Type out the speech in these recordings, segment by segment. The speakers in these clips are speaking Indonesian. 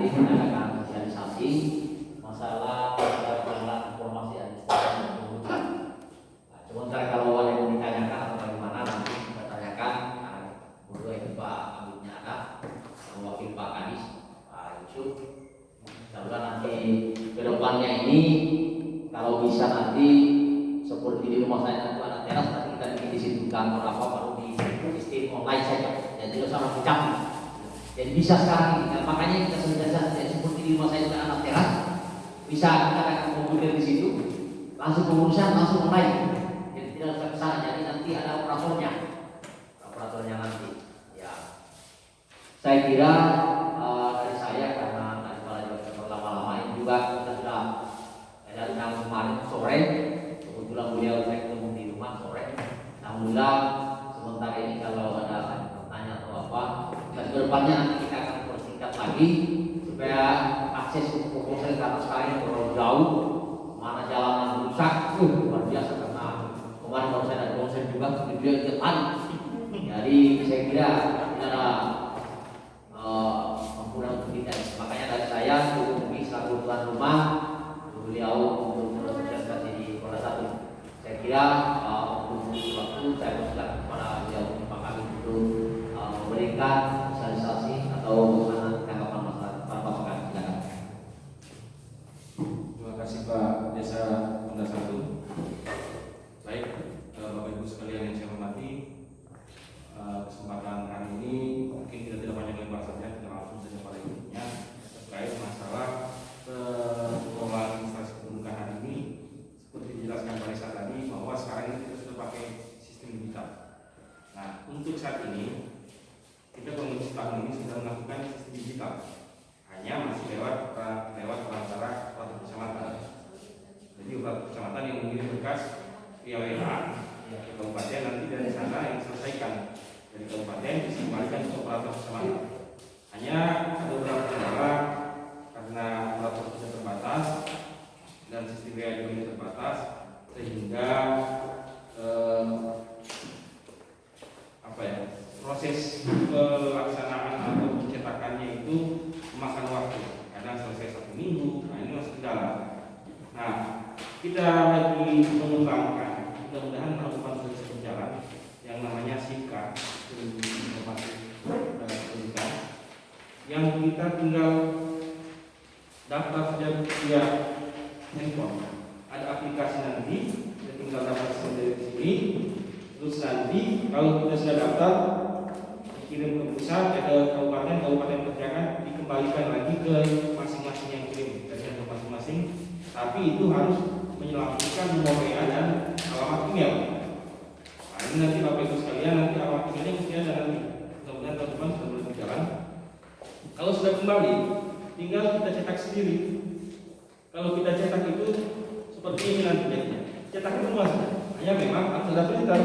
hari kita akan sosialisasi masalah informasi administrasi kependudukan. Nah, sementara kalau ada yang ditanyakan atau bagaimana nanti kita tanyakan. Berdua itu Pak Abidnya ada, wakil Pak Kadis, Pak Yusuf. Mudah-mudahan nanti kedepannya ini kalau bisa nanti seperti di rumah saya itu ada teras, nanti kita bikin di situ kantor apa baru di sistem online saja, dan tidak sama dicampur. Jadi bisa sekarang ini, nah, makanya kita sudah seperti di rumah saya itu ada teras, bisa kita akan komputer di situ, langsung pengurusan langsung online. Jadi tidak usah kesana, jadi nanti ada operatornya nanti. Ya, saya kira dari saya karena daripada juga berlama-lama ini juga kita sudah dari kemarin sore. Kebetulan beliau saya ketemu di rumah sore. Alhamdulillah sementara ini kalau ada pertanyaan atau apa, dan kedepannya nanti kita akan persingkat lagi supaya akses untuk proposal karena sekarang terlalu jauh, mana jalanan rusak, luar biasa karena kemarin baru saya ada konsen juga di depan. Jadi saya kira tidak ada mampunan untuk kita. Makanya dari saya hubungi selaku tuan rumah beliau untuk bersosialisasi di Kota 1. Saya kira untuk waktu saya persilakan kepada beliau Pak Kabit untuk memberikan sosialisasi atau bagaimana tanggapan masyarakat. Pak Kabit, silakan. Terima kasih Pak Desa Kota 1. Baik, Bapak Ibu sekalian yang saya hormati, kesempatan hari ini mungkin kita tidak banyak lebar saja, kita langsung saja pada intinya terkait masalah pengelolaan administrasi kependudukan hari ini. Seperti dijelaskan Pak Desa tadi bahwa sekarang ini kita sudah pakai sistem digital. Nah, untuk saat ini kita pengurusan tahun ini sudah melakukan sistem digital, hanya masih lewat perantara perangkat kecamatan. Jadi perangkat kecamatan yang mengirim berkas via WA ke kabupaten, nanti dari sana yang selesaikan dari kabupaten dikembalikan ke operator kecamatan. Hanya ada beberapa kendala karena operator kita terbatas dan sistem WA juga terbatas, sehingga proses pelaksanaan atau pencetakannya itu memakan waktu. Kadang selesai 1 minggu, nah ini masih kendala. Nah, kita lagi mengembangkan, mudah-mudahan melakukan proses berjalan yang namanya SIKA, informasi kependudukan, yang kita tinggal daftar saja via handphone. Ada aplikasi nanti, kita tinggal daftar sendiri di sini. Terus nanti kalau kita sudah daftar, dikirim ke pusat, ke kabupaten kerjakan, dikembalikan lagi ke masing-masing yang kirim dari handphone masing-masing. Tapi itu harus menyelamatkan nomor WA dan alamat email. Nah, ini nanti Bapak Ibu sekalian, nanti alamat emailnya mesti ada nanti. Mudah-mudahan teman-teman sudah mulai berjalan. Kalau sudah kembali, tinggal kita cetak sendiri. Kalau kita cetak itu seperti ini nanti jadinya. Cetak itu luas, hanya memang harus ada printer.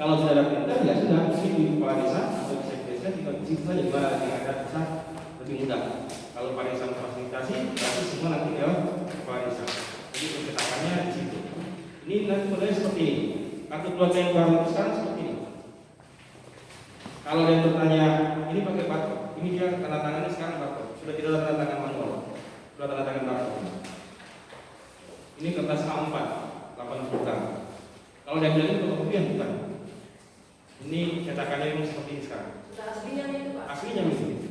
Kalau sudah ada printer, ya sudah di kepala desa atau di sekdesnya tinggal di situ saja, dimana yang ada bisa lebih mudah. Kalau Pak Desa memfasilitasi, berarti semua nanti lewat kepala desa. Jadi pencetakannya di situ. Ini nanti modelnya seperti ini. Kartu keluarga yang baru itu sekarang seperti ini. Kalau ada yang bertanya, ini pakai barcode, ini dia tanda tangannya sekarang barcode. Sudah tidak ada tanda tangan manual, sudah tanda tangan barcode. Ini kertas A4, 8 juta. Kalau dia bilang ini fotokopian bukan. Ini cetakannya memang seperti ini sekarang. Sudah aslinya itu Pak? Aslinya ini.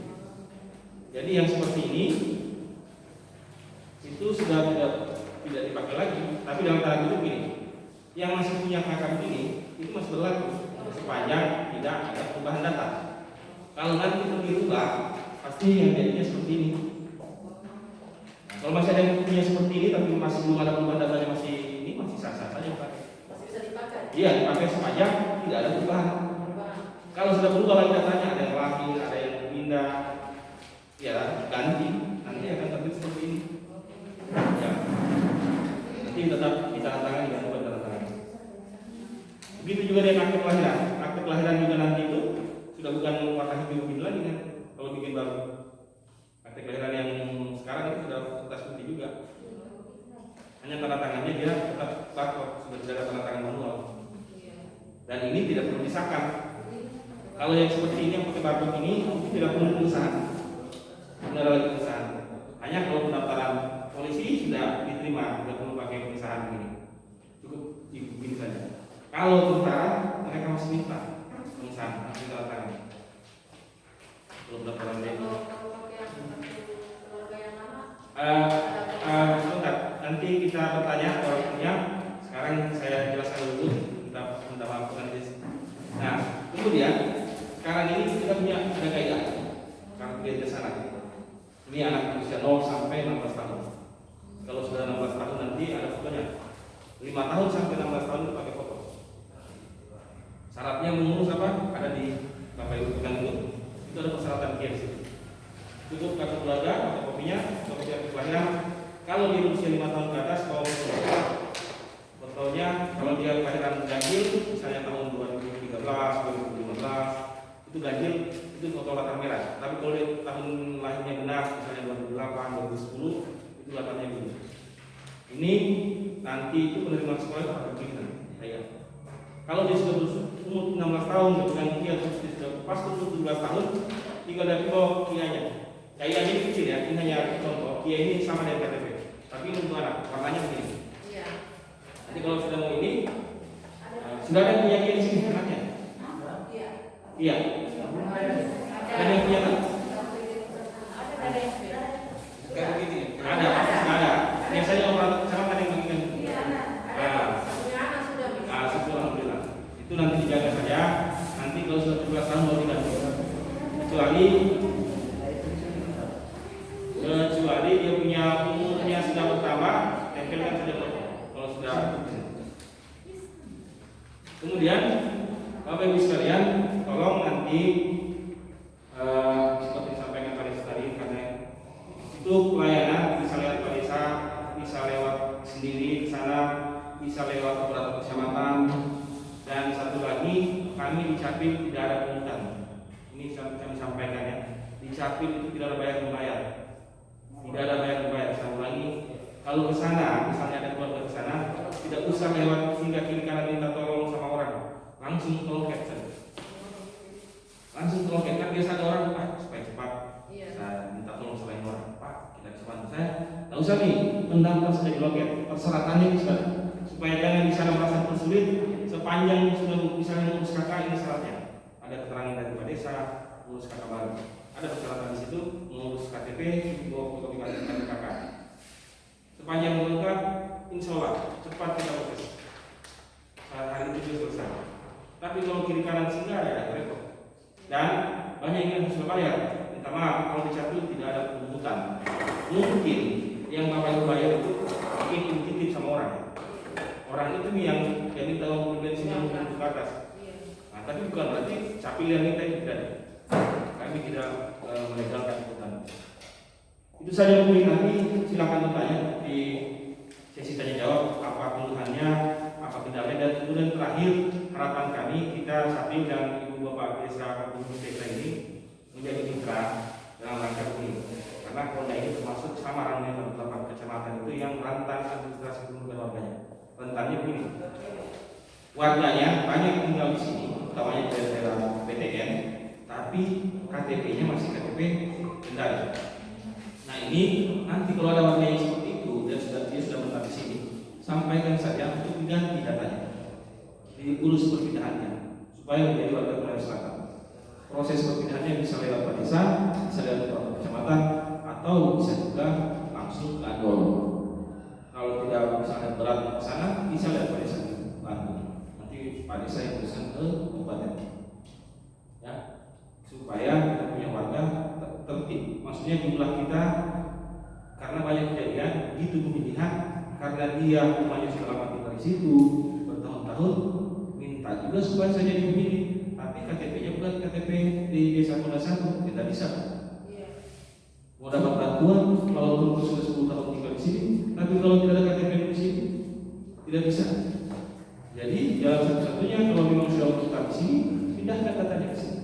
Jadi yang seperti ini itu sudah tidak dipakai lagi. Tapi dalam tanda kutip ini, yang masih punya KKB ini itu masih berlaku sepanjang tidak ada perubahan data. Kalau nanti itu dirubah, pasti yang jadinya seperti ini. Nah, kalau masih ada yang punya seperti ini tapi masih belum ada perubahan datanya, masih ini masih sah-sah saja Pak. Masih bisa dipakai? Iya, dipakai sepanjang tidak ada perubahan. Kalau sudah berubah lagi datanya, ada yang lahir, ada yang pindah, ya ganti, nanti akan terbit seperti ini. Ya, nanti tetap ditandatangani dan bukan tandatangani. Begitu juga dengan akte kelahiran. Akte kelahiran juga nanti itu sudah bukan warna hijau begini lagi kan? Kalau bikin baru, akte kelahiran yang sekarang itu sudah kertas putih juga. Hanya tanda tangannya dia tetap barcode, sudah tidak ada tanda tangan manual. Dan ini tidak perlu disahkan. Kalau yang seperti ini yang pakai barcode ini tidak perlu pengesahan. Tidak ada lagi pengesahan. Kalau tentara mereka masih minta pengesahan, masih tanda tangan. Belum dapat lagi. Kalau pakai yang kartu keluarga yang lama, Sebentar, nanti kita bertanya orang punya. Sekarang saya jelaskan dulu, minta maaf nanti. Nah, kemudian sekarang ini kita punya ada kaidah kartu di sana. Ini anak usia 0 sampai 16 tahun. Kalau sudah 16 tahun nanti ada fotonya. 5 tahun sampai 16 tahun itu pakai foto. Syaratnya mengurus apa? Ada di Bapak Ibu pegang dulu. Itu ada persyaratan KIS. Cukup kartu keluarga, fotokopinya, fotokopi akta kelahiran. Kalau dia usia 5 tahun ke atas, bawa foto. Fotonya kalau dia kelahiran ganjil, misalnya tahun 2013, 2015, itu ganjil, itu foto latar merah. Tapi kalau dia tahun lahirnya benar, misalnya 2008, 2010, itu latarnya biru. Ini nanti itu penerimaan sekolah itu akan begini. Kalau dia sudah umur 16 tahun dengan dia sudah pas umur 17 tahun, tinggal dari bawah kianya. Kianya ini kecil ya, ini hanya contoh. Kia ini sama dengan KTP, tapi ini untuk anak, warnanya begini. iya. Nanti kalau sudah mau ini, sudah ada yang punya kia di sini anaknya. Iya. Iya. Ada yang punya kan? Ada yang beda. Kayak begini. Ada. Biasanya orang sama ada yang bagikan. Iya, ada. Punya anak sudah bisa. Nah, syukur alhamdulillah. Itu nanti dijaga saja. Nanti kalau sudah 17 tahun baru diganti. Kecuali dia punya umurnya sudah bertambah, tempelkan saja foto. Kalau sudah. Kemudian Bapak Ibu sekalian, tolong nanti seperti disampaikan Pak Desa tadi, karena itu pelayanan bisa lewat Pak Desa, bisa lewat sendiri di sana, bisa lewat beberapa kecamatan, dan satu lagi kami di Capil tidak ada pungutan. Ini kami sampaikan ya, di Capil itu tidak ada bayar-membayar, tidak ada bayar-membayar. Saya ulangi, kalau ke sana, misalnya ada keluarga ke sana, tidak usah lewat hingga kiri kanan minta tolong sama orang, langsung tolong capture. Langsung tolong capture, kan biasa ada orang, Pak, supaya cepat. Iya. Saya minta tolong selain orang, Pak, kita bisa bantu saya. Tidak usah nih, mendaftar saja di loket, persyaratannya bisa, supaya jangan di sana merasa tersulit. Sepanjang sudah misalnya mengurus kakak, ini syaratnya. Ada keterangan dari Pak Desa, mengurus kakak baru. Ada persyaratan di situ, mengurus KTP, bawa fotokopi KTP kakak. Sepanjang lengkap, insya Allah cepat kita proses. Saat hari itu sudah selesai. Tapi kalau kiri kanan sehingga ada repot. Dan banyak yang harus bayar. Minta maaf kalau di Capil tidak ada pungutan. Mungkin yang Bapak Ibu bayar itu mungkin intip sama orang. Orang itu yang minta uang bensin yang ke atas. Nah, tapi bukan berarti Capil yang minta itu tidak. Kami tidak melegalkan pungutan. Itu saja mungkin, nanti silakan bertanya di sesi tanya jawab apa keluhannya, apa kendalanya, dan kemudian terakhir harapan kami kita Capil dan Ibu Bapak Desa Kampung Desa ini menjadi mitra dalam rangka ini, karena Polda ini termasuk sama ranahnya 8 kecamatan itu yang rentan administrasi kependudukan warganya. Rentannya begini, warganya banyak tinggal di sini, utamanya di daerah PTN, tapi KTP-nya masih KTP Kendal. Nah ini nanti kalau ada warga yang seperti itu dan dia sudah menetap di sini, sampaikan saja untuk diganti datanya, diurus perpindahannya supaya menjadi warga Korea Selatan. Proses perpindahannya bisa lewat Pak Desa, bisa lewat beberapa kecamatan, atau bisa juga langsung ke Andol. Kalau tidak misalnya berat ke sana, bisa lewat Pak Desa Bandung. Nanti Pak Desa yang berusaha ke kabupaten, ya, supaya kita punya warga tertib. Maksudnya jumlah kita, karena banyak kejadian begitu pemilihan, karena dia rumahnya sudah lama tinggal di situ bertahun-tahun, minta juga supaya saya jadi pemilih, tapi KTP-nya bukan KTP di desa Muda Satu, tidak bisa. Mau dapat bantuan kalau sudah 10 tahun tinggal di sini, tapi kalau tidak ada KTP di sini, tidak bisa. Jadi jalan satu-satunya kalau memang sudah kita di sini, pindahkan datanya ke sini.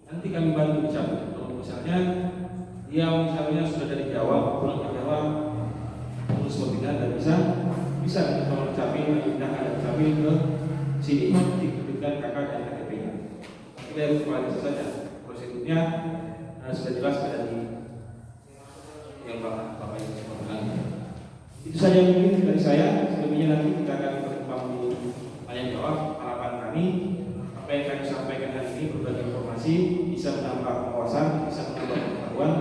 Nanti kami bantu bicara. Kalau misalnya dia misalnya sudah dari Jawa, pulang ke Jawa, terus berpindah dan bisa kalau Capil pindahkan dari Capil ke sini, diberikan kakak dan KTP-nya. Kita harus kembali saja. Prosedurnya sudah jelas ada di yang Bapak Ibu sebutkan. Itu saja mungkin dari saya. Selebihnya nanti kita akan berkembang di Hanya jawab harapan kami apa yang kami sampaikan hari ini berbagi informasi bisa menambah wawasan, bisa menambah pengetahuan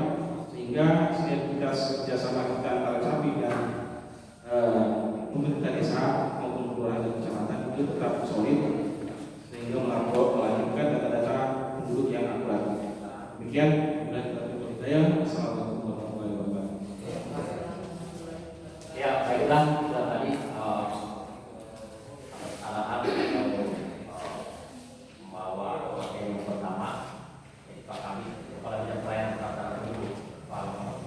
sehingga sinergitas kerjasama kita antara Capim dan pemerintah desa maupun kelurahan dan kecamatan itu tetap solid sehingga melanjutkan data-data penduduk yang akurat. Demikian, Assalamualaikum warahmatullahi wabarakatuh. Ya, baiklah, sudah tadi arahan bahwa yang pertama jadi Pak Kami Kepala Bidang Pelayanan Tata Penduduk Pak Muhammad.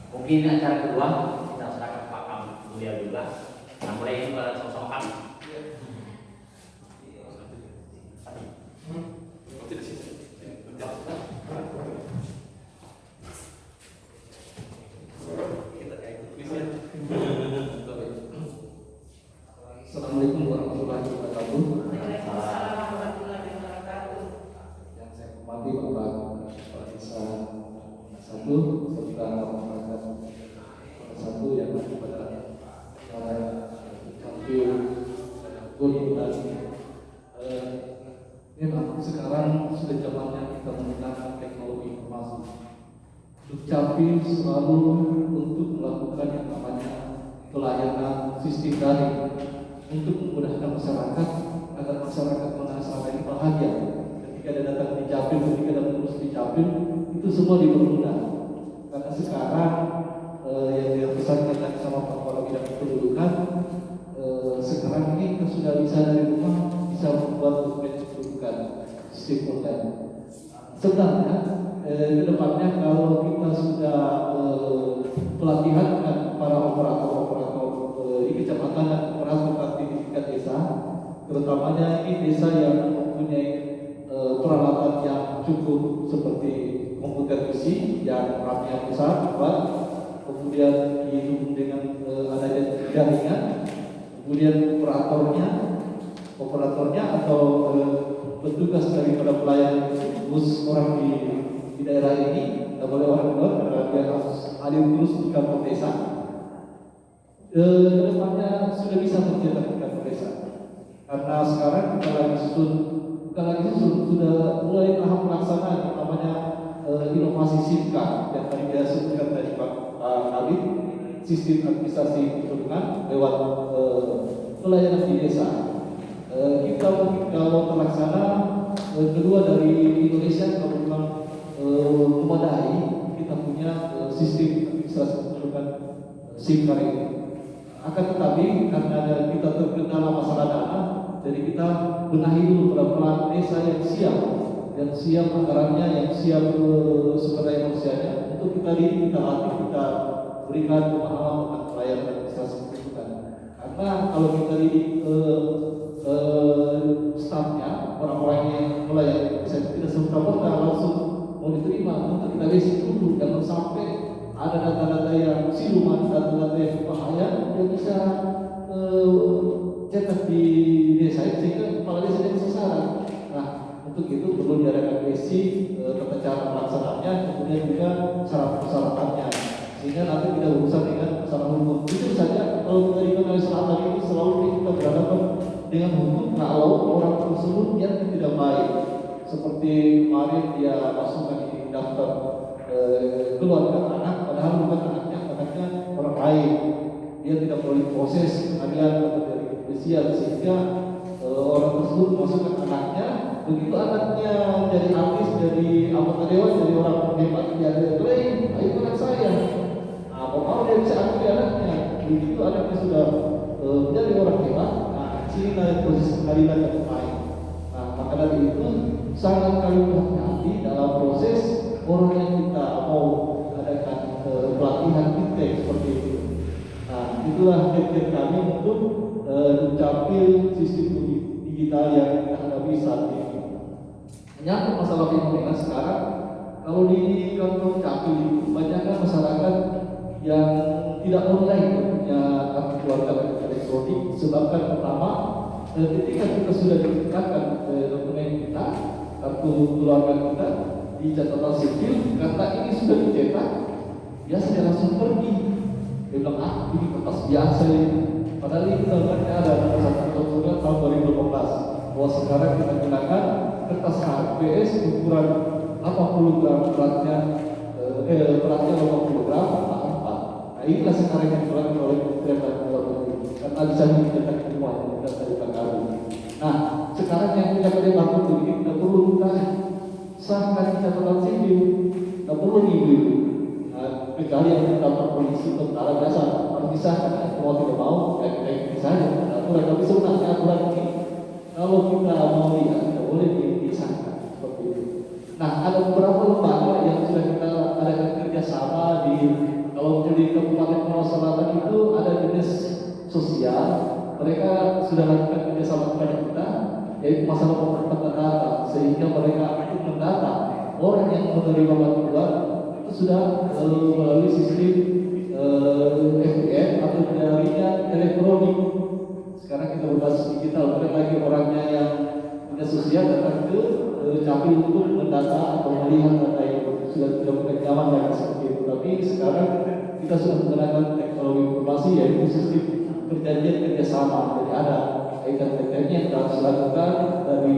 Mungkin acara kedua kita serahkan Pak Kami beliau juga. Nah, mulai ini sama-sama kami. Assalamualaikum warahmatullahi wabarakatuh. Waalaikumsalam warahmatullahi wabarakatuh. Yang saya hormati Bapak Kepala Desa 1 serta masyarakat satu yang ada pada Capim Gunung dan memang sekarang sudah zamannya kita menggunakan teknologi informasi. Capim selalu untuk melakukan yang namanya pelayanan sistem daring untuk memudahkan masyarakat agar masyarakat merasa lebih bahagia ketika dia datang di Capim, ketika dia mengurus di Capim, itu semua dipermudah. Karena sekarang yang dipesankan tadi sama Pak Kepala Bidang Kependudukan, sekarang ini kita sudah bisa dari rumah bisa membuat dokumen kependudukan sistem online. Sebenarnya kedepannya kalau kita sudah pelatihankan para operator di kecamatan dan operator di tingkat desa, terutamanya ini desa yang mempunyai peralatan yang cukup seperti komputer PC yang RAM-nya besar, kuat, kemudian didukung dengan adanya jaringan, kemudian operatornya atau petugas daripada pelayan bus orang di daerah ini tidak boleh orang luar karena dia harus hadir terus di kantor desa. Kedepannya sudah bisa tercetak di kantor desa karena sekarang kita lagi susun sudah mulai tahap pelaksanaan namanya inovasi SIMKA yang tadi dia sebutkan tadi Pak Khalid, sistem administrasi kependudukan lewat pelayanan di desa. Kita mungkin kalau terlaksana kedua dari Indonesia kalau memang memadai kita punya sistem administrasi kependudukan SIMKA ini. Akan tetapi karena kita terkendala masalah dana, jadi kita benahi dulu pelan-pelan desa yang siap anggarannya, yang siap sumber daya manusianya untuk kita latih, kita berikan pemahaman tentang pelayanan administrasi kependudukan. Karena kalau kita staffnya orang-orang yang melayani bisa tidak serta-merta langsung mau diterima, untuk kita basic dulu, jangan sampai ada data-data yang siluman, data-data yang berbahaya yang bisa cetak di desa sehingga kepala desa yang sasaran. Nah, untuk itu perlu diadakan basic tata cara pelaksanaannya, kemudian juga syarat persyaratannya, sehingga nanti tidak berurusan dengan masalah hukum. Itu saja kalau kita di Kalimantan Selatan ini selalu kita berhadapan dengan hukum kalau orang tersebut yang tidak baik, seperti kemarin dia masukkan di daftar keluarga anak, padahal bukan anaknya orang lain. Dia tidak boleh proses pengadilan atau dari kepolisian sehingga orang tersebut masukkan anaknya. Begitu anaknya jadi artis, jadi anggota dewan, jadi orang hebat, dia klaim, itu anak saya. Nah, mau dia bisa ambil anaknya. Begitu anaknya sudah menjadi orang hebat, nah sini dari proses pengadilan yang lain. Nah, maka dari itu sangat kali berhati-hati dalam proses orang yang kita mau adakan pelatihan fintech seperti itu. Nah, itulah tips kami untuk Capim sistem digital yang kita hadapi saat ini. Menyangkut masalah fenomena sekarang, kalau di kantor Capim banyaknya masyarakat yang tidak online punya kartu keluarga elektronik. Sebabkan pertama, ketika kita sudah diceritakan dokumen kita, kartu keluarga kita di catatan sipil, karena ini sudah dicetak, biasanya langsung pergi. Dia bilang, ini kertas biasa ini. Padahal ini undang-undangnya ada nomor 1 tahun 2018 bahwa sekarang kita gunakan kertas HPS ukuran 80 gram beratnya 80 gram A4. Nah inilah sekarang yang dilakukan oleh Kementerian Dalam Negeri karena bisa dicetak semua yang dari kami. Nah sekarang yang kita pakai baku ini tidak perlu kita sahkan di catatan sipil, tidak perlu review. Kecuali yang kantor polisi tentara biasa harus disahkan. Kalau tidak mau, ya saja. Aturan tapi sebenarnya aturan ini kalau kita mau lihat tidak boleh disahkan seperti itu. Nah ada beberapa lembaga yang sudah kita adakan kerjasama di kalau di Kabupaten Pulau Selatan itu ada dinas sosial, mereka sudah lakukan kerjasama kepada kita, yaitu masalah pembentukan data, sehingga mereka itu mendata orang yang menerima bantuan itu sudah melalui sistem FPN atau jaringan elektronik. Sekarang kita berbasis digital, bukan lagi orangnya yang punya sosial datang ke Capil untuk mendata atau melihat data yang sudah tidak nyaman lagi seperti itu. Tapi sekarang kita sudah menggunakan teknologi informasi yaitu sistem perjanjian kerjasama. Jadi ada item-itemnya yang harus dilakukan dari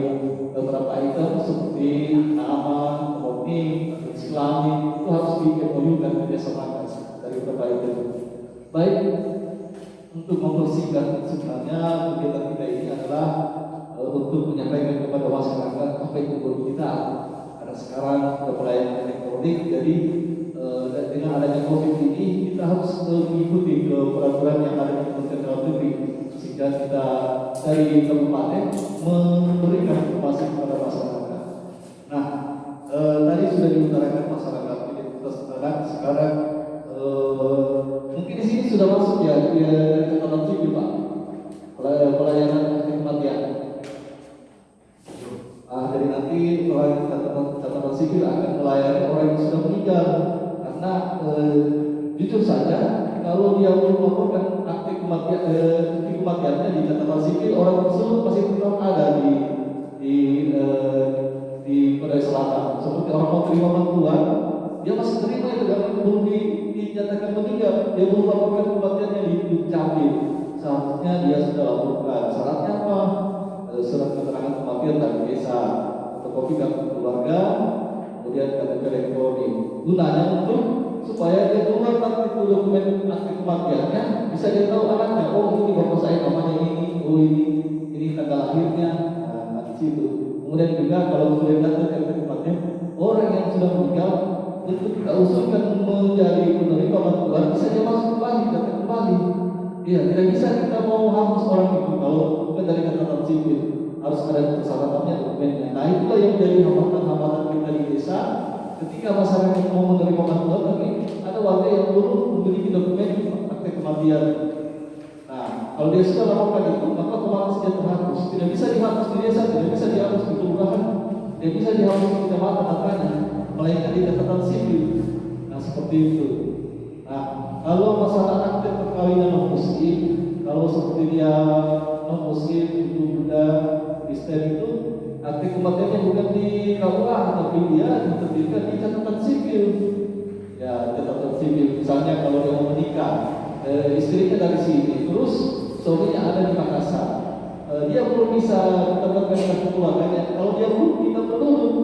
beberapa item seperti nama, nomor Islami itu harus di-MOU-kan kerjasama dari beberapa item. Baik, untuk membersihkan sebenarnya kegiatan kita ini adalah untuk menyampaikan kepada masyarakat apa itu guru kita. Karena sekarang sudah pelayanan elektronik, jadi dengan adanya COVID ini kita harus mengikuti peraturan yang ada di Kementerian Dalam Negeri sehingga kita dari kabupaten memberikan informasi kepada masyarakat. Nah, tadi sudah diutarakan masyarakat identitas anak. Sekarang mungkin di sini sudah masuk ya dari catatan sipil Pak, pelayanan kematian. Jadi nanti catatan sipil akan melayani orang yang sudah meninggal karena jujur saja kalau dia belum melaporkan akte kematiannya di catatan sipil, orang tersebut masih tetap ada di Korea Selatan. Seperti orang mau terima bantuan, dia masih terima itu karena belum dinyatakan meninggal, dia belum melaporkan kematiannya di Capil. Seharusnya dia sudah laporkan. Syaratnya apa? Surat keterangan kematian dari desa, fotokopi kartu keluarga, kemudian KTP elektronik. Gunanya untuk supaya dia keluar itu dokumen akte kematiannya, bisa dia tahu anaknya. Oh ini bapak saya namanya ini, oh ini tanggal lahirnya. Nah di situ. Kemudian juga kalau sudah datang akte kematian, orang yang sudah meninggal untuk kita usulkan menjadi penerima bantuan, bisa dia masuk kembali, datang kembali. Iya, tidak bisa kita mau hapus orang itu kalau bukan dari catatan sipil, harus ada persyaratannya, dokumennya. Nah itulah yang menjadi hambatan-hambatan kita di desa ketika masyarakat mau menerima bantuan, tapi ada warga yang belum memiliki dokumen akte kematian. Nah kalau dia sudah lakukan itu, maka otomatis dia terhapus. Tidak bisa dihapus di desa, tidak bisa dihapus di kelurahan, tidak bisa dihapus di kecamatan angkanya, melainkan di catatan sipil. Nah seperti itu. Nah kalau masalah akte perkawinan non muslim, kalau seperti dia non muslim itu bunda Kristen itu akte kematiannya bukan di KUA, tapi dia diterbitkan di catatan sipil. Ya catatan sipil. Misalnya kalau dia mau menikah, istrinya dari sini, terus suaminya ada di Makassar, dia belum bisa mendapatkan kartu keluarganya. Kalau dia belum pindah penduduk,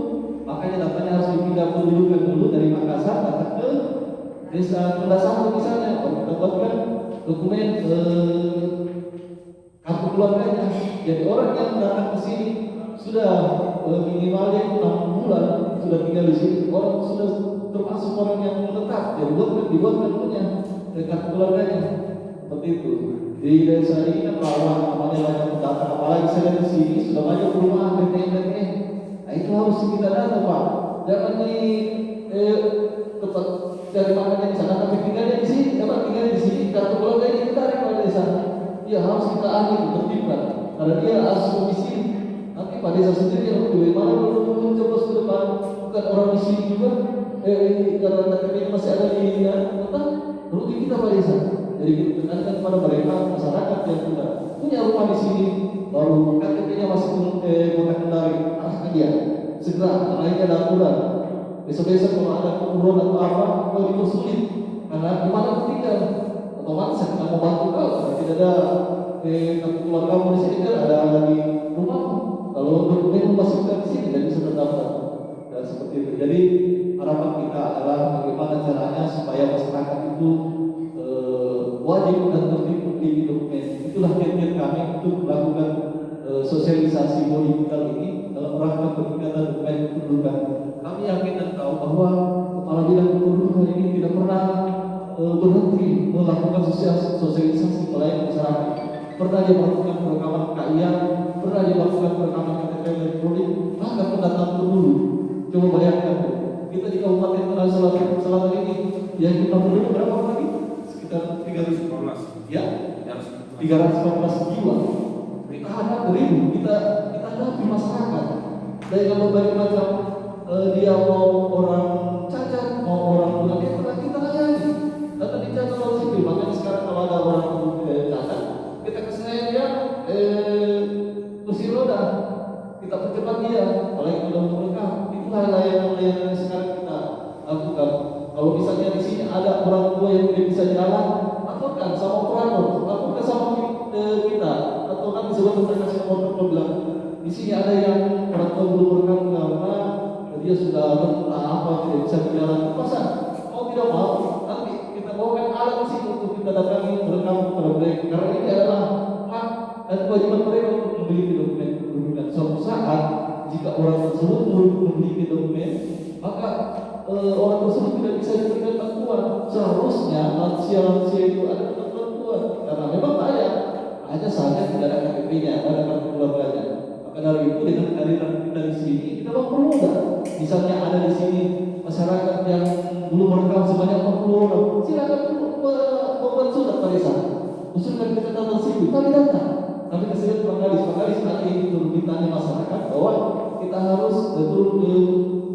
makanya datanya harus dipindah pendudukan dulu dari Makassar datang ke desa Tundasari misalnya, mendapatkan dokumen kartu keluarganya. Jadi orang yang datang ke sini sudah minimalnya 6 bulan sudah tinggal di sini, orang sudah termasuk orang yang menetap. Jadi dibuatkan punya kartu keluarganya seperti itu. Di desa ini kan rawan namanya banyak pendatang, apalagi saya di sini sudah banyak perumahan BTN. Nah itu harus kita data Pak. Jangan di tempat dari makanya di sana tapi tinggalnya di sini, dapat tinggalnya di sini, kartu keluarganya ditarik pada desa. Ya harus kita ahli tertibkan karena dia harus komisi. Nanti pada desa sendiri yang bagaimana kalau mencoba ke depan bukan orang di sini juga, karena KTP masih ada di kota, rugi kita pada desa. Jadi kita tekankan kepada mereka masyarakat yang sudah punya rumah di sini, baru KTP-nya masih kota Kendari, arahkan dia segera naikkan aturan. Besok-besok kalau ada keburuan atau apa, kalau dipersulit karena di mana tinggal, otomatis saya tidak mau bantu kau karena tidak ada keluarga kamu di sini kan ada di rumahmu. Kalau dokumen memasukkan di sini tidak bisa terdaftar. Dan seperti itu. Jadi harapan kita adalah bagaimana caranya supaya masyarakat itu wajib dan tertib memiliki dokumen. Itulah kiat-kiat kami untuk melakukan sosialisasi digital ini dalam rangka peningkatan dokumen kependudukan. Kami yakin dan tahu bahwa kepala bidang kependudukan ini tidak pernah berhenti melakukan sosialisasi melayani masyarakat. Pernah dia melakukan perekaman KIA, pernah dia melakukan perekaman KTP elektronik, bahkan pendataan dulu. Coba bayangkan, kita di Kabupaten Tanah Selatan ini yang kita penduduk berapa lagi? Sekitar 314. Ya, 314 jiwa. Kita hadapi kita hadapi masyarakat dari berbagai macam dia mau orang cacat, mau orang tunanetra kita layani. Data dicatat oleh sipil, makanya sekarang kalau ada orang cacat, kita kasih dia kursi roda, kita percepat dia. Kalau yang sudah mereka, itulah layanan-layanan yang sekarang kita lakukan. Kalau misalnya di sini ada orang tua yang tidak bisa jalan, laporkan sama operator, laporkan sama kita, atau nanti sebelum mereka kasih nomor bilang di sini ada yang orang tua belum merekam karena dia sudah apa tidak bisa berjalan. Masa mau tidak mau nanti kita bawakan alat di sini untuk kita datangi merekam kepada mereka karena ini adalah hak dan kewajiban mereka untuk memiliki dokumen kependudukan. Suatu saat jika orang tersebut memiliki dokumen, maka orang tersebut tidak bisa diberikan bantuan. Seharusnya lansia-lansia itu ada bantuan karena memang banyak. Hanya saja tidak ada KTP-nya, ada kartu keluarganya. Maka dari itu dengan kehadiran kita di sini kita mempermudah. Misalnya ada di sini masyarakat yang belum merekam sebanyak 40 orang, silakan membuat surat pada desa. Usulkan ke catatan sipil, kami datang. Kami kasih Pak Kadis nanti itu permintaan masyarakat bahwa kita harus turun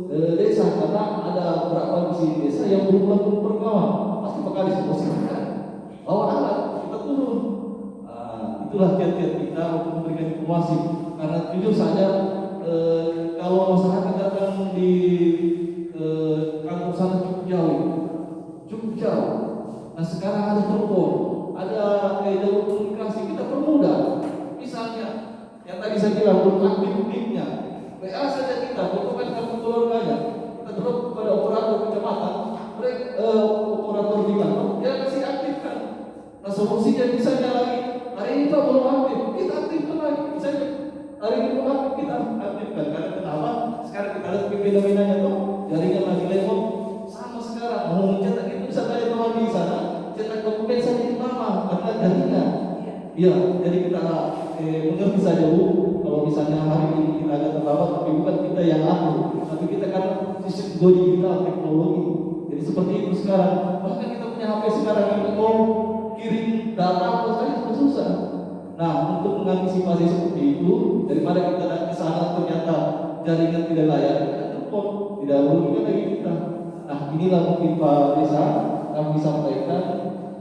ke desa karena ada beberapa di sini desa yang belum melakukan perekaman. Pasti Pak Kadis mempersilahkan bawa alat kita turun. Itulah kiat-kiat kita untuk memberikan informasi. Karena jujur saja kalau masyarakat datang di kantor sana cukup jauh. Nah sekarang ada telepon, ada jalur komunikasi, kita permudah. Misalnya yang tadi saya bilang belum aktif PIK-nya, WA saja kita, fotokan kartu keluarganya, kita drop kepada operator kecamatan, operator di mana, dia kasih aktifkan. Nah solusinya misalnya lagi hari ini Pak belum aktif, kita aktifkan lagi. Misalnya hari ini belum aktif, kita aktifkan. Karena kenapa? Sekarang kita lihat beda-bedanya tuh jaringan lagi lemot sama sekarang. Mau mencetak itu bisa tanya teman di sana, cetak dokumen saja di mana? Karena jaringan. Iya, jadi kita mengerti saja Bu. Kalau misalnya hari ini kita agak terlambat, tapi bukan kita yang atur, tapi kita kan sistem digital teknologi. Jadi seperti itu sekarang. Bahkan kita punya HP sekarang ini kirim data apa saja sudah susah. Nah, untuk mengantisipasi seperti itu, daripada kita datang ke sana ternyata jaringan tidak layak, kita telepon, tidak merugikan lagi kita. Nah, inilah mungkin Pak Desa kami sampaikan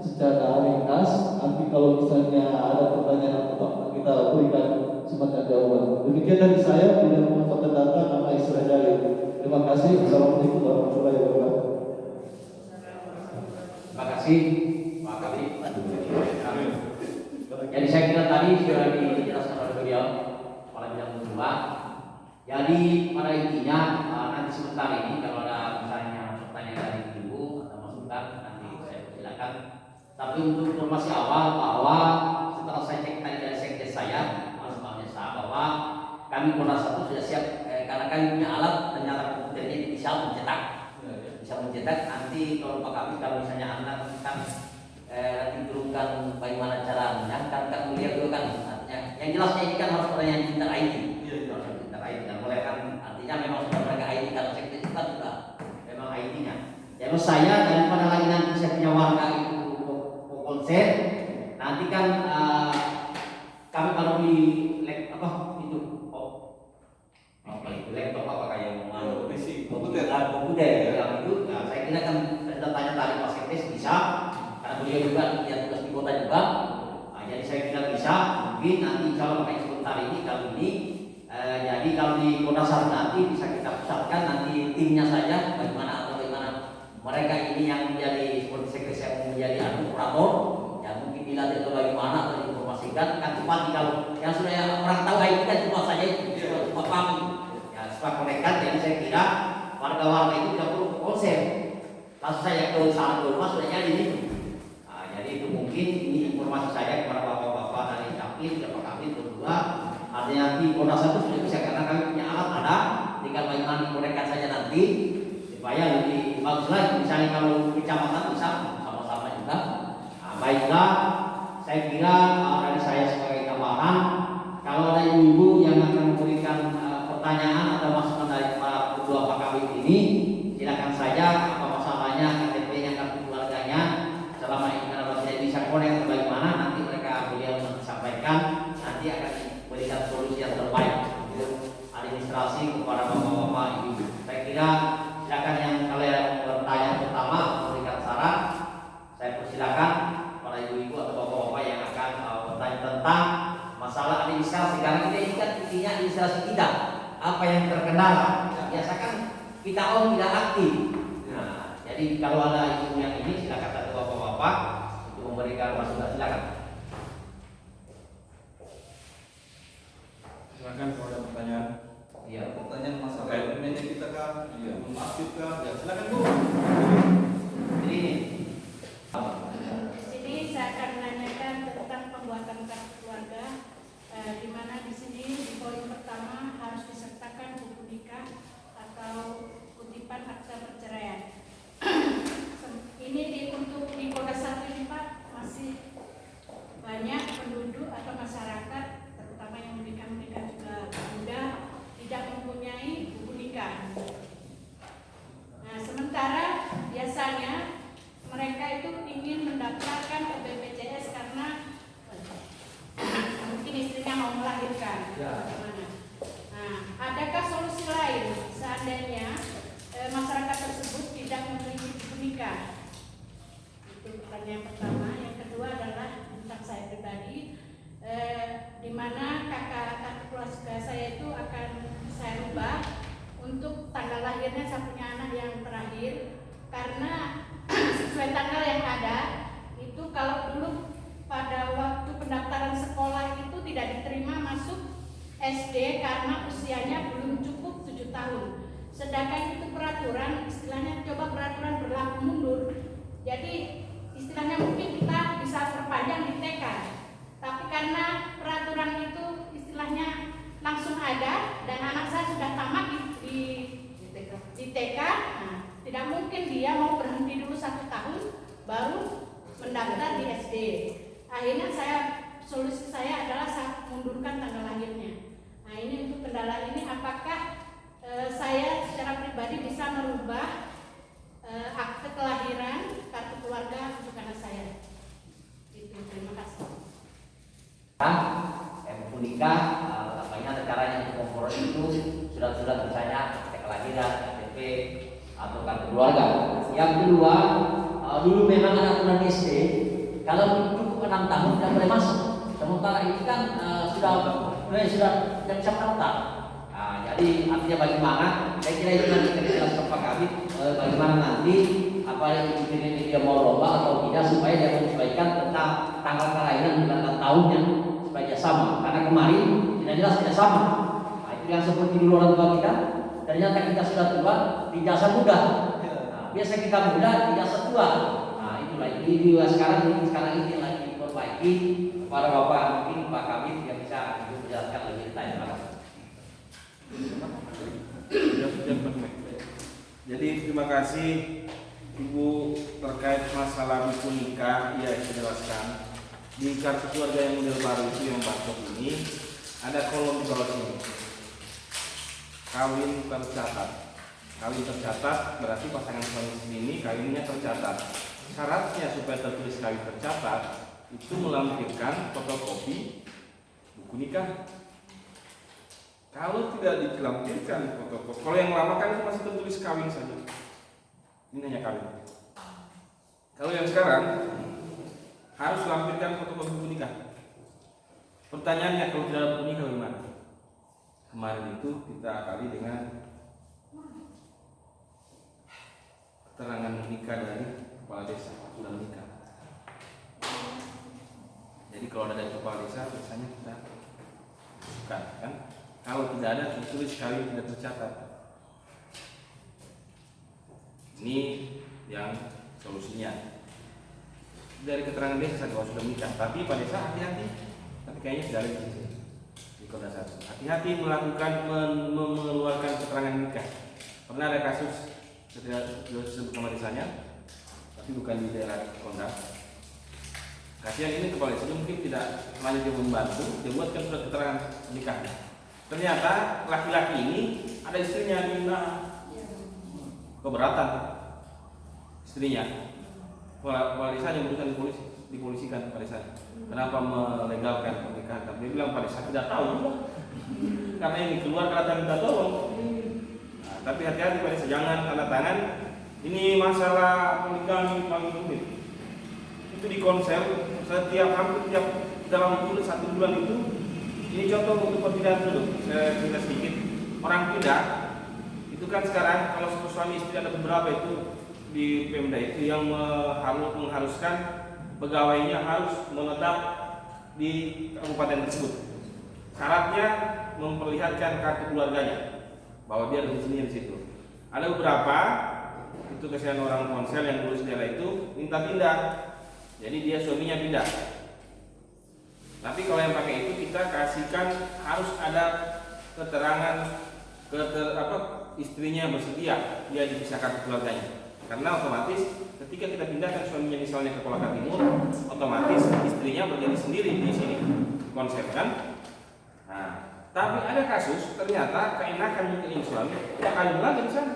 secara ringkas. Nanti kalau misalnya ada pertanyaan atau kita berikan semacam jawaban. Demikian dari saya, tidak memanfaatkan data nama Israel. Terima kasih. Assalamualaikum warahmatullahi wabarakatuh. Terima kasih Pak Kadis. Jadi saya kira tadi sudah dijelaskan oleh beliau pada bidang kedua. Jadi pada intinya nanti sebentar ini kalau ada misalnya pertanyaan dari ibu atau masukan nanti saya persilakan. Tapi untuk informasi awal bahwa setelah saya cek tadi dari sekjen saya Mas Bangsa bahwa kami Komnas 1 sudah siap karena kami punya alat ternyata komputernya bisa mencetak nanti kalau Pak Kabit kalau misalnya anak kan nanti turunkan bagaimana cara menyangkan kan melihat dulu kan artinya yang jelasnya ini kan harus pertanyaan pintar IT harus pintar IT dan mulai kan artinya memang sudah mereka IT karena sektor itu kan sudah memang IT-nya ya menurut saya daripada lagi nanti saya punya warga itu konsen nanti kan kami kalau di laptop apa kayak komputer yang itu nah, saya kira kan saya tanya tadi Pak Sekdes bisa karena beliau juga yang tugas di kota juga jadi saya kira bisa mungkin nanti kalau pakai sebentar ini kali ini jadi kalau di kota Sar nanti bisa kita pusatkan nanti timnya saja bagaimana mereka ini yang menjadi seperti Sekdes yang menjadi operator konsep. Langsung saya ke salah ke rumah sudah jadi itu. Nah, jadi itu mungkin ini informasi saya kepada bapak-bapak dari Capil, bapak kami berdua. Artinya nanti Polda satu sudah bisa karena kami punya alat ada, tinggal bagaimana dikonekkan saja nanti supaya lebih bagus lagi. Misalnya kalau kecamatan bisa sama-sama juga. Nah, baiklah, saya kira dari saya sebagai tambahan, kalau ada ibu-ibu yang akan memberikan pertanyaan atau masukan dari para kedua Pak Kabit ini, silakan saja apa masalahnya, KTP-nya, kartu keluarganya, selama ini kalau tidak bisa konek bagaimana nanti mereka beliau sampaikan, nanti akan berikan solusi yang terbaik gitu, administrasi kepada bapak-bapak ibu. Saya kira silakan yang kalian bertanya pertama memberikan saran, saya persilakan para ibu-ibu atau bapak-bapak yang akan bertanya tentang masalah administrasi, karena kita ini kan intinya administrasi kita apa yang terkendala. Biasakan kita tidak aktif. Nah, jadi kalau ada ibu yang ini silakan satu bapak-bapak untuk memberikan masukan, silakan. Silakan kalau ada pertanyaan. Iya. Pertanyaan masalah dokumennya kita kan, belum aktif kan? Ya silakan Bu. Jadi ini. Di sini saya akan menanyakan tentang pembuatan kartu keluarga, di mana di sini di poin pertama harus disertakan buku nikah atau kutipan akta perceraian. Ini untuk di Polda 1 ini Pak, masih banyak penduduk atau masyarakat, terutama yang menikah juga muda, tidak mempunyai buku nikah. Nah, sementara biasanya mereka itu ingin mendaftarkan ke BPJS karena mungkin istrinya mau melahirkan. Bagaimana? Nah, adakah solusi lain seandainya masyarakat tersebut tidak memiliki buku nikah? Itu pertanyaan pertama. Yang kedua adalah tentang saya pribadi, di mana kakak keluarga saya itu akan saya rubah untuk tanggal lahirnya. Saya punya anak yang terakhir karena sesuai tanggal yang ada itu, kalau dulu pada waktu pendaftaran sekolah itu tidak diterima masuk SD karena usianya belum cukup 7 tahun. Sedangkan itu peraturan, istilahnya coba peraturan berlaku mundur. Jadi istilahnya mungkin kita bisa perpanjang di TK. Tapi karena peraturan itu istilahnya langsung ada dan anak saya sudah tamat di TK, nah, tidak mungkin dia mau berhenti dulu 1 tahun baru mendaftar di SD. Akhirnya solusi saya adalah saya mundurkan tanggal lahirnya. Nah, ini untuk kendala ini, apakah saya secara pribadi bisa merubah akte kelahiran, kartu keluarga untuk anak saya? Itu, terima kasih. Buku nikah, apanya ada caranya untuk memperoleh itu surat-surat misalnya akte kelahiran, KTP atau kartu keluarga. Yang kedua, dulu memang ada aturan SD, kalau cukup 6 tahun tidak boleh masuk. Sementara ini kan sudah tidak bisa mendaftar. Nah, jadi artinya bagaimana? Saya kira itu nanti kita jelaskan Pak Kabit, bagaimana nanti apa yang dia mau lomba atau tidak supaya dia menyesuaikan tentang tanggal kelahiran dan tahunnya supaya dia sama. Karena kemarin tidak jelas tidak sama. Nah, itu yang seperti dulu orang tua kita. Ternyata kita sudah tua, ijazah muda. Nah, biasa kita muda, ijazah tua. Nah, itulah ini sekarang ini lagi diperbaiki kepada Bapak mungkin Pak Kabit yang bisa menjelaskan lebih detail. Jadi terima kasih Ibu terkait masalah buku nikah. Ya, dijelaskan di kartu keluarga yang model baru itu yang barcode ini ada kolom di bawah sini, kawin tercatat. Kawin tercatat berarti pasangan suami istri ini kawinnya tercatat. Syaratnya supaya tertulis kawin tercatat itu melampirkan fotokopi buku nikah. Kalau tidak dilampirkan fotokopi, kalau yang lama kan itu masih tertulis kawin saja. Ini hanya kawin. Kalau yang sekarang harus lampirkan fotokopi buku nikah. Pertanyaannya, kalau tidak ada buku nikah bagaimana? Kemarin itu kita kali dengan keterangan menikah dari kepala desa sudah menikah. Jadi kalau ada dari kepala desa biasanya kita bukan kan? Kalau tidak ada tertulis kawin tidak tercatat. Ini yang solusinya. Dari keterangan dia saya sudah menikah, tapi pada saat hati-hati, tapi kayaknya sudah ada di sini di kota 1. Hati-hati melakukan mengeluarkan keterangan nikah. Pernah ada kasus saya sebut nama desanya, tapi bukan di daerah Kondang. Kasihan ini kepala desa mungkin tidak hanya dia membantu, dia buatkan surat keterangan nikahnya. Ternyata laki-laki ini ada istrinya minta keberatan istrinya. Kepala desanya berusaha dipolisikan pada saya. Kenapa melegalkan pernikahan? Dia bilang pada saya tidak tahu juga. Karena ini keluar kata minta tolong. Nah, tapi hati-hati pada saya, jangan tanda tangan. Ini masalah poligami paling rumit. Itu di konser hampir tiap dalam 1 bulan itu. Ini contoh untuk perpindahan dulu. Saya cerita sedikit. Orang pindah itu kan sekarang kalau suami istri ada beberapa itu di Pemda itu yang mengharuskan pegawainya harus menetap di kabupaten tersebut. Syaratnya memperlihatkan kartu keluarganya bahwa dia ada di sini di situ. Ada beberapa itu kesian orang Ponsel yang lulus daerah itu minta pindah. Jadi dia suaminya pindah. Tapi kalau yang pakai itu kita kasihkan harus ada keterangan istrinya bersedia dia dipisahkan keluarganya. Karena otomatis ketika kita pindahkan suaminya misalnya ke Kolaka Timur, otomatis istrinya berdiri sendiri di sini konsep kan. Nah, tapi ada kasus ternyata keenakan mungkin suami tidak kawin lagi di sana.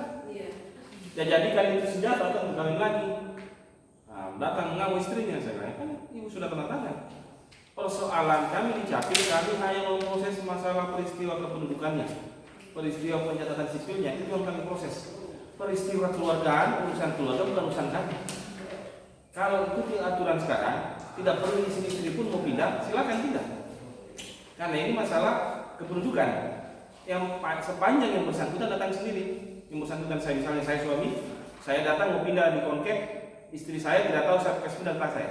Ya jadikan itu senjata atau kawin lagi. Nah, datang mengaku istrinya, saya bilang kan ibu sudah tanda tangan. Persoalan kami di Capil, kami hanya memproses masalah peristiwa kependudukannya, peristiwa pencatatan sipilnya itu yang kami proses. Peristiwa keluargaan, urusan keluarga bukan urusan kami. Kalau itu di aturan sekarang, tidak perlu istri pun mau pindah, silakan pindah. Karena ini masalah kependudukan. Yang sepanjang yang bersangkutan datang sendiri. Yang bersangkutan saya misalnya saya suami, saya datang mau pindah di Konkep, istri saya tidak tahu saya pindah ke saya.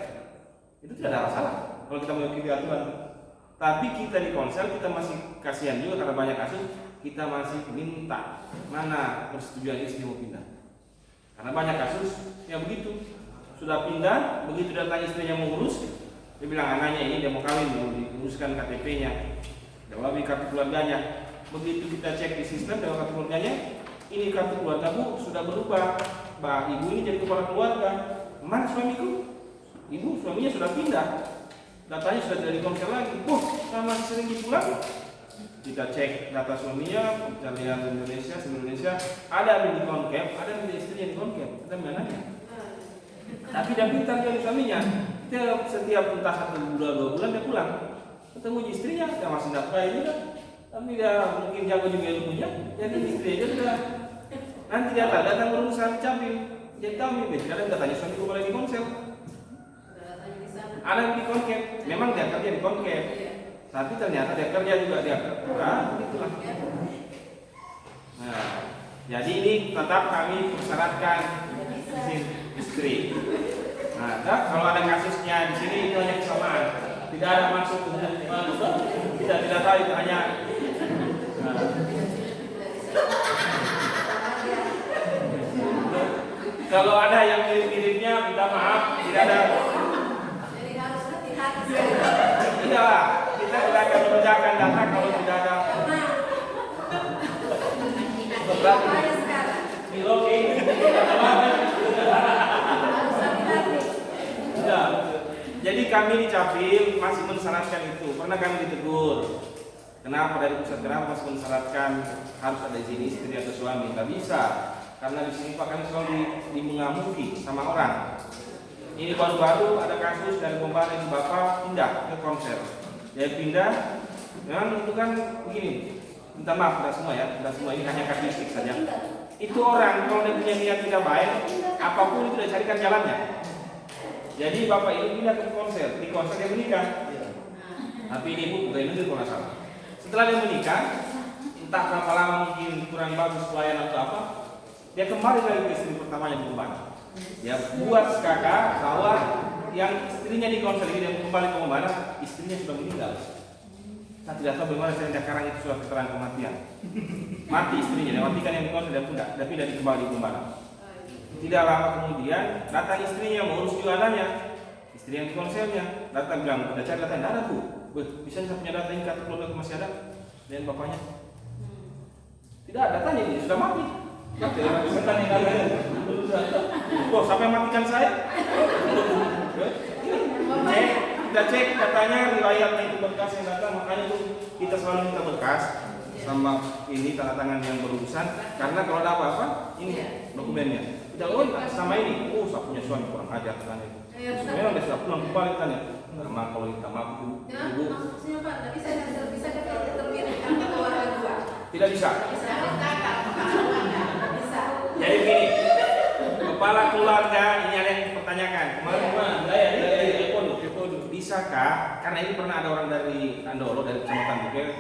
Itu tidak ada masalah. Kalau kita mengikuti aturan. Tapi kita di Konsel kita masih kasihan juga karena banyak kasus. Kita masih minta mana persetujuan istri mau pindah. Karena banyak kasus yang begitu. Sudah pindah, begitu datang istrinya mau urus, dia bilang anaknya ini dia mau kawin, mau diuruskan KTP-nya, jawab kartu keluarganya. Begitu kita cek di sistem jawab kartu keluarganya, ini kartu keluarga bu sudah berubah. Mbak ibu ini jadi kepala keluarga. Mana suamiku? Ibu suaminya sudah pindah. Datanya sudah dari Konsel lagi. Saya masih sering dipulang. Kita cek data suaminya, pencarian Indonesia, seluruh Indonesia, ada di Konkep, ada di istrinya di Konkep, ada mananya. Tapi dia pintar dari suaminya. Dia setiap entah 1 bulan 2 bulan dia pulang, ketemu istrinya, dia masih nafkah juga. Tapi dia mungkin jago juga ilmunya, jadi istrinya juga. Nanti dia datang berurusan Capil, dia tahu nih, dia tanya suamiku boleh di Konsel. Ada di Konkep, memang dia kerja di Konkep. Tapi ternyata dia kerja juga dia begitulah. Nah, jadi ini tetap kami persyaratkan izin istri. Nah, kalau ada kasusnya di sini itu hanya kesamaan, tidak ada maksud untuk tidak tahu itu hanya. Kalau ada yang mirip-miripnya minta maaf, tidak ada. Jadi harus hati-hati. Iya. Kita tidak akan mengerjakan data kalau tidak ada Bahaya sekarang. di login. Harus hati-hati. Ya. Jadi kami di Capil masih mensyaratkan itu. Pernah kami ditegur. Kenapa dari pusat kenapa masih mensyaratkan harus ada izin istri atau suami? Tidak bisa. Karena di sini Pak kami selalu dimengamuki sama orang. Ini baru-baru ada kasus dari kemarin bapak pindah ke Konsel. Dia pindah, memang itu kan begini. Minta maaf tidak semua ya, tidak semua ini hanya kasusistik saja. Itu orang kalau dia punya niat tidak baik, apapun itu dia carikan jalannya. Jadi bapak ini pindah ke Konsel, di Konsel dia menikah. Tapi ini ibu bukan itu kalau nggak salah. Setelah dia menikah, entah berapa lama mungkin kurang bagus pelayanan atau apa, dia kembali lagi ke istri pertamanya di Kembang. Dia buat kakak bahwa yang istrinya di Konsel ini dia kembali ke Kembang, istrinya sudah meninggal. Saya tidak tahu bagaimana saya sekarang itu surat keterangan kematian. Mati istrinya, dia matikan yang di Konsel dia pindah, tapi dari kembali ke Kembang. Tidak lama kemudian datang istrinya mau urus juga anaknya. Istri yang di konselnya datang bilang, udah cari data, tidak ada tuh. Bisa saya punya data ini kartu keluarga masih ada dan bapaknya? Tidak ada, datanya ini sudah mati. Kok sampai matikan saya? Kita cek katanya riwayatnya itu berkas yang datang, makanya itu kita selalu minta berkas sama ini tanda tangan yang berurusan, karena kalau ada apa-apa ini dokumennya. Tidak sama ini, saya punya suami kurang ajar katanya. Sebenarnya udah sudah pulang kembali tanya. Sama kalau kita mampu, ibu. Maksudnya Pak, tapi saya bisa terpilih karena keluarga dua. Tidak bisa. Bisa. Jadi begini, kepala keluarga ini ada yang dipertanyakan. Kemarin bisakah? Karena ini pernah ada orang dari Andolo, dari Kecamatan Bukel.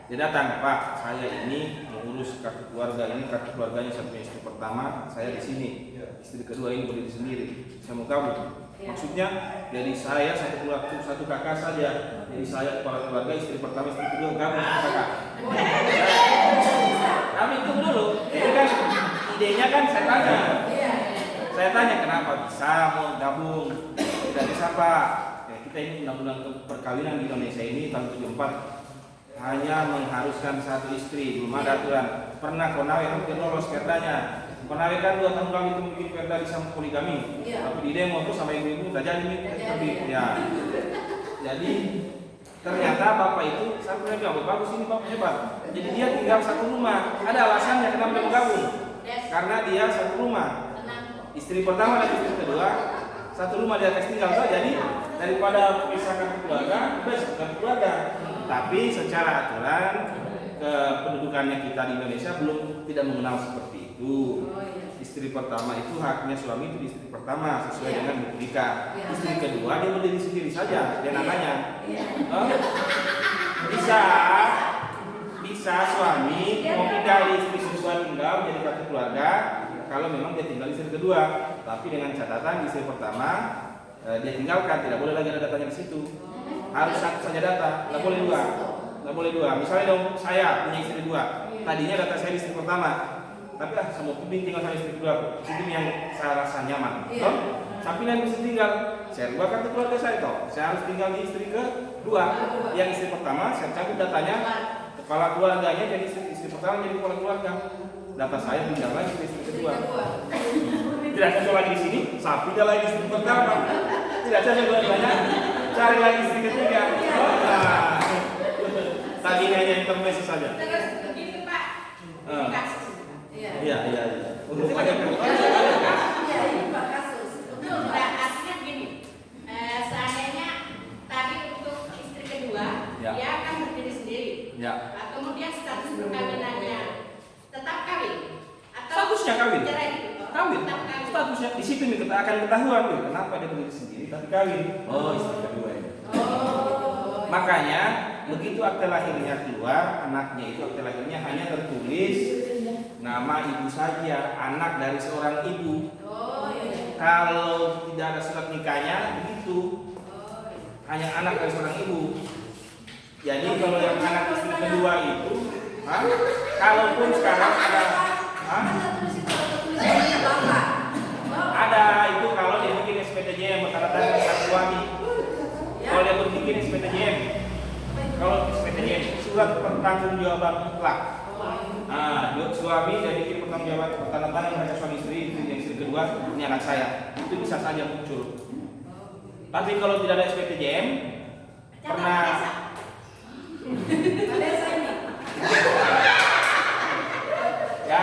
Dia datang, Pak, saya ini mengurus kartu keluarga ini, kartu keluarganya sampai istri pertama, saya di sini. Istri kedua ini berdiri sendiri. Saya mau kabur. Maksudnya dari saya satu kakak saja. Jadi saya kepala keluarga, istri pertama, istri kedua, kabur kakak. Kami tunggu dulu. Ini kan idenya kan saya tanya. Saya tanya kenapa bisa mau gabung? Tidak bisa Pak. Kita ini undang-undang perkawinan di Indonesia ini tahun 74 hanya mengharuskan satu istri, belum ada aturan. Pernah Konawe hampir lolos perdanya. Konawe kan 2 tahun lalu itu bikin perda bisa poligami. Tapi di demo tuh sama ibu-ibu tak jadi terbit. Ya. Jadi ternyata bapak itu sampai bilang bagus ini bapak hebat. Jadi dia tinggal satu rumah. Ada alasannya kenapa dia mau gabung? Karena dia satu rumah. Istri pertama dan istri kedua satu rumah dia akan tinggal saja. Jadi daripada pisahkan keluarga, bukan keluarga. Tapi secara aturan kependudukannya kita di Indonesia belum tidak mengenal seperti itu. Istri pertama itu haknya suami itu di istri pertama sesuai dengan buku nikah. Istri kedua dia berdiri sendiri saja dan anaknya. Bisa suami mau pindah di istri kedua tinggal jadi kartu keluarga kalau memang dia tinggal di istri kedua. Tapi dengan catatan di istri pertama dia tinggalkan, tidak boleh lagi ada datanya di situ. Harus satu saja data, nggak boleh dua. Nggak boleh dua. Misalnya dong saya punya istri dua, tadinya data saya di istri pertama, tapi semua kebing tinggal sama istri kedua, sistem yang saya rasa nyaman. Tapi nanti bisa tinggal, saya rubah kartu keluarga saya toh. Saya harus tinggal di istri kedua. Yang istri pertama saya cabut datanya, kepala keluarganya jadi istri pertama jadi kepala keluarga. Data saya pindah lagi ke istri kedua. Tidak cocok lagi di sini, saya pindah lagi istri pertama. Tidak cocok dua-duanya, cari lagi istri ketiga. Tadi hanya intermezzo saja. Terus begitu Pak, kasus. Iya. Untuk Iya, ini Pak kasus. Betul, Pak. Nah, artinya begini, seandainya tadi untuk istri kedua, dia akan berdiri sendiri. Nah, kemudian status perkawinannya tetap kawin atau Statusnya kawin. cerai? Kawin. Tetap kawin. Statusnya di situ nih kita akan ketahuan tuh kenapa dia berdiri sendiri tapi kawin. Oh, istri kedua ini. Makanya begitu akte lahirnya keluar, anaknya itu akte lahirnya hanya tertulis nama ibu saja, anak dari seorang ibu. Kalau tidak ada surat nikahnya begitu. Hanya anak dari seorang ibu. Jadi kalau yang anak istri kedua itu, kalaupun sekarang ada itu kalau dia bikin SPTJM bertanda-tanda dengan suami. Kalau dia bikin SPTJM, kalau SPTJM surat pertanggungjawaban mutlak. Suami dia bikin pertanggungjawaban bertanda-tanda dengan suami istri, yang istri kedua ini anak saya, itu bisa saja muncul. Tapi kalau tidak ada SPTJM, pernah ya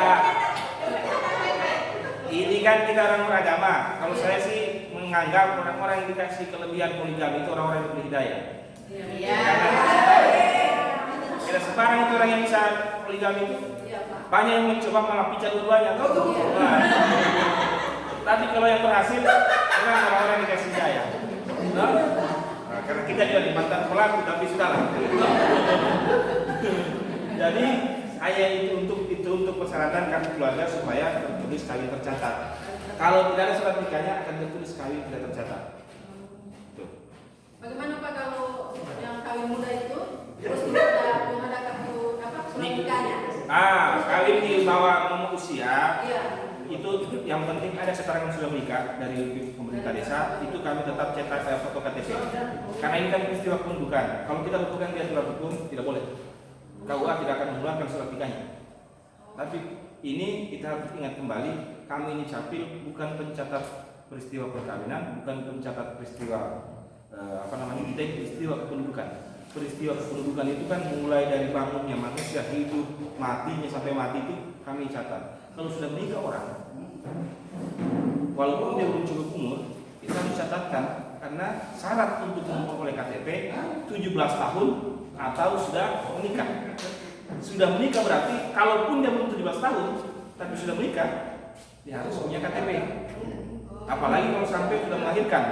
ini kan kita orang beragama. Kalau saya sih menganggap orang-orang yang dikasih kelebihan poligami itu orang-orang yang berhidayah. Tidak sembarang itu orang yang bisa poligami itu. Banyak yang mencoba malah picat dua-duanya. Tapi kalau yang berhasil, memang orang-orang yang dikasih hidayah. Karena kita juga di mantan pelaku, tapi sudahlah. Jadi hanya itu untuk persyaratan kartu keluarga supaya tertulis kawin tercatat. Kalau tidak ada surat nikahnya akan tertulis kawin tidak tercatat. Bagaimana Pak kalau yang kawin muda itu terus belum ada kartu surat nikahnya? Kawin di bawah usia. Iya. Itu itu yang penting ada keterangan sudah menikah dari pemerintah desa, itu kami tetap cetak foto KTP. Karena ini kan peristiwa kependudukan. Kalau kita lakukan di aturan hukum tidak boleh. KUA tidak akan mengeluarkan surat nikahnya. Tapi ini kita harus ingat kembali, kami ini capil bukan pencatat peristiwa perkawinan, bukan pencatat peristiwa kita ini peristiwa kependudukan. Peristiwa kependudukan itu kan mulai dari bangunnya manusia, hidup, matinya sampai mati itu kami catat. Kalau sudah menikah orang, walaupun dia belum cukup umur, kita harus catatkan karena syarat untuk memperoleh KTP 17 tahun atau sudah menikah. Sudah menikah berarti kalaupun dia belum 17 tahun tapi sudah menikah, dia harus punya KTP. Apalagi kalau sampai sudah melahirkan.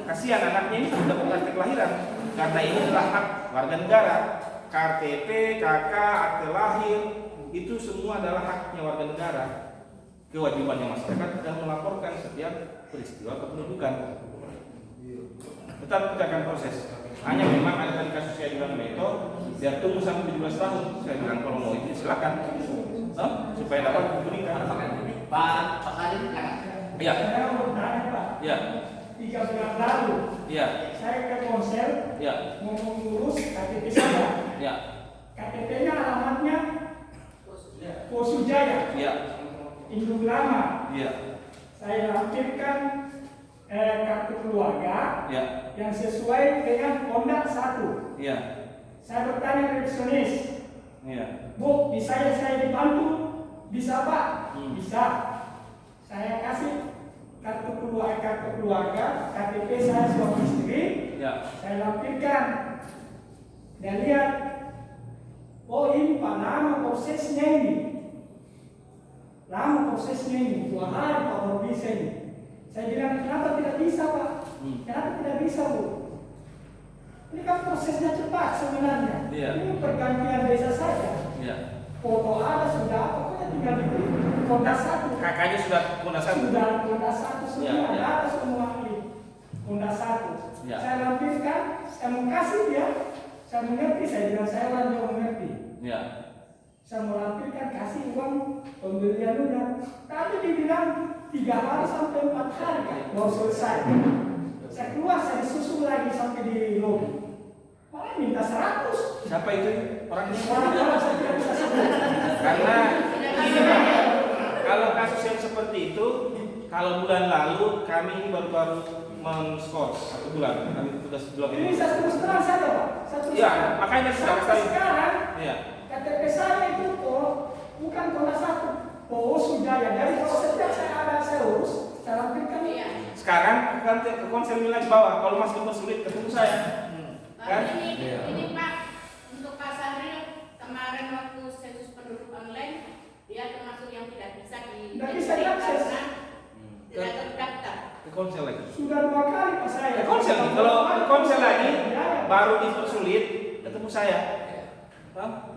Kasihan anaknya ini sudah dapat akte kelahiran karena ini adalah hak warga negara. KTP, KK, akte lahir itu semua adalah haknya warga negara. Kewajibannya masyarakat adalah melaporkan setiap peristiwa kependudukan. Tetap kita akan proses. Hanya memang ada tadi kasus saya bilang Beto, dia tunggu sampai 17 tahun. Saya bilang kalau mau itu silakan, supaya dapat diberikan. Pak Salim, Iya. Saya mau tanya Pak. Iya. 3 bulan lalu, Iya. saya ke Ponsel, Iya. mau mengurus KTP saya. Iya. KTP-nya alamatnya Posujaya, Iya. Induk Lama. Iya. Saya lampirkan kartu keluarga Iya. yang sesuai dengan Kondak 1. Iya. Saya bertanya resepsionis, Iya. Bu, bisa ya saya dibantu? Bisa Pak? Bisa. Saya kasih kartu keluarga, KTP saya suami istri, Iya. saya lampirkan. Dan lihat, oh ini Pak, lama prosesnya ini. Lama prosesnya ini, 2 hari Pak baru bisa ini. Saya bilang, kenapa tidak bisa Pak? Kenapa tidak bisa Bu? Ini kan prosesnya cepat sebenarnya. Iya. Ini pergantian desa saja. Iya. Foto ada sudah, pokoknya tinggal di Kondak 1. Kakaknya sudah Kondak 1. Sudah Kondak 1 semua, Ya, ya. ada semua ini. Kondak 1. Ya. Saya lampirkan, saya mau kasih dia, saya mengerti, saya bilang saya orang yang mengerti. Iya. Saya mau lampirkan, kasih uang pembelian lunak. Tapi dibilang 3 hari sampai 4 hari kan, baru selesai. Saya keluar, saya disusul lagi sampai di lobi. Malah minta 100. Siapa itu orangnya? Orang-orang saya tidak bisa sebut. Karena ini Pak, kalau kasus yang seperti itu, kalau bulan lalu kami ini baru men-skor 1 bulan, kami sudah sebulan Ini saya terus terang saja Pak. Saya terus Iya, terang. makanya sudah Sampai sekali. sekarang Iya. KTP saya itu bukan Kondak 1, Posujaya. Dari kalau setiap saya ada saya urus, saya lampirkan. Iya. Sekarang ke konsel nilai bawah, kalau masih sulit ketemu saya. Kan? Ini Pak, untuk Pak Sahril kemarin waktu sensus penduduk online, dia termasuk yang tidak bisa Tidak bisa diakses. karena tidak terdaftar. Ke konsel lagi. Sudah 2 kali Pak saya. Ke konsel nih, kalau ke konsel lagi Ya, ya. baru dipersulit ketemu saya. Hah?